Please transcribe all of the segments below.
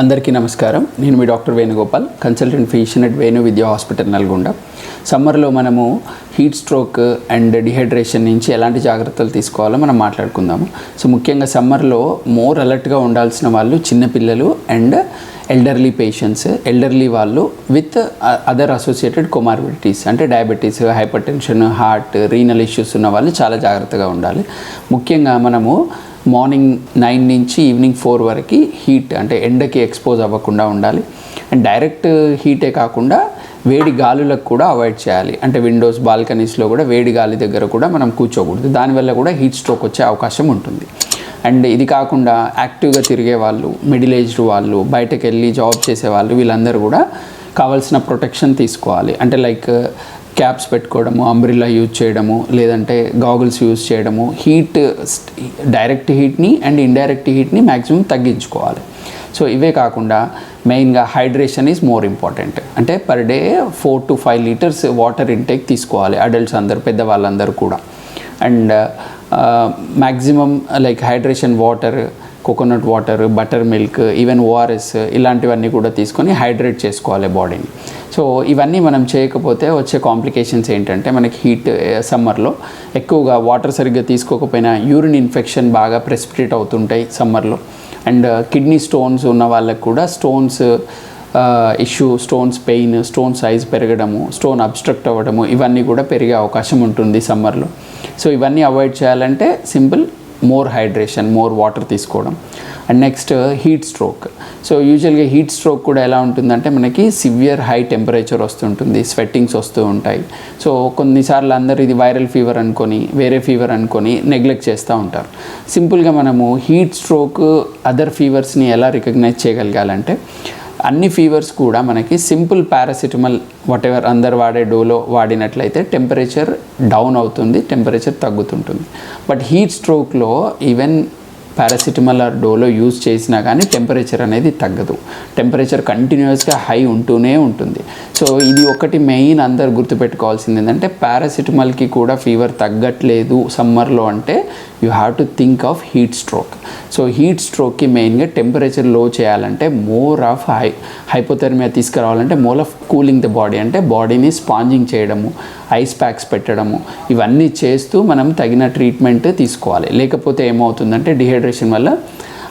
అందరికీ నమస్కారం. నేను మీ doctor Venugopal, consultant physician at Venu Vidya hospital Nalgonda. సమ్మర్లో మనము హీట్ స్ట్రోక్ అండ్ డిహైడ్రేషన్ నుంచి ఎలాంటి జాగ్రత్తలు తీసుకోవాలో మనం మాట్లాడుకుందాము. సో ముఖ్యంగా సమ్మర్లో మోర్ అలర్ట్గా ఉండాల్సిన వాళ్ళు చిన్నపిల్లలు అండ్ ఎల్డర్లీ పేషెంట్స్, ఎల్డర్లీ వాళ్ళు విత్ అదర్ అసోసియేటెడ్ కొమార్బిడిటీస్ అంటే diabetes, hyper tension, heart, renal issues ఉన్న వాళ్ళు చాలా జాగ్రత్తగా ఉండాలి. ముఖ్యంగా మనము మార్నింగ్ 9 నుంచి ఈవినింగ్ 4 వరకు హీట్ అంటే ఎండకి ఎక్స్పోజ్ అవ్వకుండా ఉండాలి. అండ్ డైరెక్ట్ హీటే కాకుండా వేడి గాలులకు కూడా అవాయిడ్ చేయాలి. అంటే విండోస్, బాల్కనీస్లో కూడా వేడి గాలి దగ్గర కూడా మనం కూర్చోకూడదు. దానివల్ల కూడా హీట్ స్ట్రోక్ వచ్చే అవకాశం ఉంటుంది. అండ్ ఇది కాకుండా యాక్టివ్గా తిరిగే వాళ్ళు, మిడిల్ ఏజ్డ్ వాళ్ళు, బయటకు వెళ్ళి జాబ్ చేసే వాళ్ళు, వీళ్ళందరూ కూడా కావాల్సిన ప్రొటెక్షన్ తీసుకోవాలి. అంటే లైక్ క్యాప్స్ పెట్టుకోవడము, అంబ్రిల్లా యూజ్ చేయడము, లేదంటే గాగుల్స్ యూజ్ చేయడము, డైరెక్ట్ హీట్ని అండ్ ఇండైరెక్ట్ హీట్ని మ్యాక్సిమం తగ్గించుకోవాలి. సో ఇవే కాకుండా మెయిన్గా హైడ్రేషన్ ఈజ్ మోర్ ఇంపార్టెంట్. అంటే per day 4 to 5 litres water intake తీసుకోవాలి అడల్ట్స్ అందరూ, పెద్దవాళ్ళందరూ కూడా. And maximum like hydration water, coconut water, butter milk, even ORS ఇలాంటివన్నీ కూడా తీసుకొని హైడ్రేట్ చేసుకోవాలి బాడీని. సో ఇవన్నీ మనం చేయకపోతే వచ్చే కాంప్లికేషన్స్ ఏంటంటే మనకి హీట్ సమ్మర్లో ఎక్కువగా వాటర్ సరిగ్గా తీసుకోకపోయినా యూరిన్ ఇన్ఫెక్షన్ బాగా ప్రెసిపిటేట్ అవుతుంటాయి సమ్మర్లో. అండ్ కిడ్నీ స్టోన్స్ ఉన్న వాళ్ళకు కూడా stones issue, stones pain, stone size పెరగడము, స్టోన్ అబ్స్ట్రక్ట్ అవ్వడము, ఇవన్నీ కూడా పెరిగే అవకాశం ఉంటుంది సమ్మర్లో. సో ఇవన్నీ అవాయిడ్ చేయాలంటే simple more hydration, more water తీసుకోవడం. And next heat stroke. So యూజువల్గా హీట్ స్ట్రోక్ కూడా ఎలా ఉంటుందంటే మనకి సివియర్ హై టెంపరేచర్ వస్తుంటుంది, స్వెట్టింగ్స్ వస్తూ ఉంటాయి. సో కొన్నిసార్లు అందరూ ఇది వైరల్ ఫీవర్ అనుకొని, వేరే ఫీవర్ అనుకొని నెగ్లెక్ట్ చేస్తూ ఉంటారు. సింపుల్గా మనము హీట్ స్ట్రోక్, అదర్ ఫీవర్స్ని ఎలా రికగ్నైజ్ చేయగలగాలంటే అన్ని ఫీవర్స్ కూడా మనకి సింపుల్ పారాసిటమాల్ వాట్ ఎవర్ అందరు వాడే డోలో వాడినట్లయితే టెంపరేచర్ డౌన్ అవుతుంది, టెంపరేచర్ తగ్గుతుంటుంది. బట్ హీట్ స్ట్రోక్లో even paracetamol or Dolo use చేసినా కానీ టెంపరేచర్ అనేది తగ్గదు. టెంపరేచర్ కంటిన్యూస్గా హై ఉంటూనే ఉంటుంది. సో ఇది ఒకటి మెయిన్ అందరు గుర్తుపెట్టుకోవాల్సింది ఏంటంటే పారాసిటమాల్కి కూడా ఫీవర్ తగ్గట్లేదు సమ్మర్లో అంటే you have to think of heat stroke. So heat స్ట్రోక్కి మెయిన్గా టెంపరేచర్ లో చేయాలంటే మోర్ ఆఫ్ హైపోథెర్మియా తీసుకురావాలంటే more of cooling the body, అంటే బాడీని స్పాంజింగ్ చేయడము, ఐస్ ప్యాక్స్ పెట్టడము, ఇవన్నీ చేస్తూ మనం తగిన ట్రీట్మెంట్ తీసుకోవాలి. లేకపోతే ఏమవుతుందంటే డిహైడ్రేషన్ వల్ల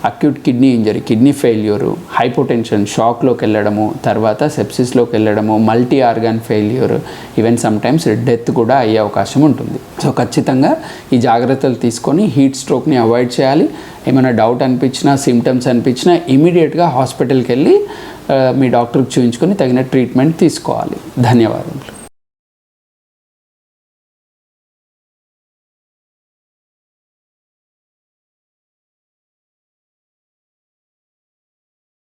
acute kidney injury, kidney failure, hypotension, షాక్లోకి వెళ్ళడము, తర్వాత సెప్సిస్లోకి వెళ్ళడము, multi organ failure, even sometimes death కూడా అయ్యే అవకాశం ఉంటుంది. సో ఖచ్చితంగా ఈ జాగ్రత్తలు తీసుకొని హీట్ స్ట్రోక్ని అవాయిడ్ చేయాలి. ఏమైనా డౌట్ అనిపించినా, సిమ్టమ్స్ అనిపించినా ఇమీడియట్గా హాస్పిటల్కి వెళ్ళి మీ డాక్టర్కి చూపించుకొని తగిన ట్రీట్మెంట్ తీసుకోవాలి. ధన్యవాదాలు.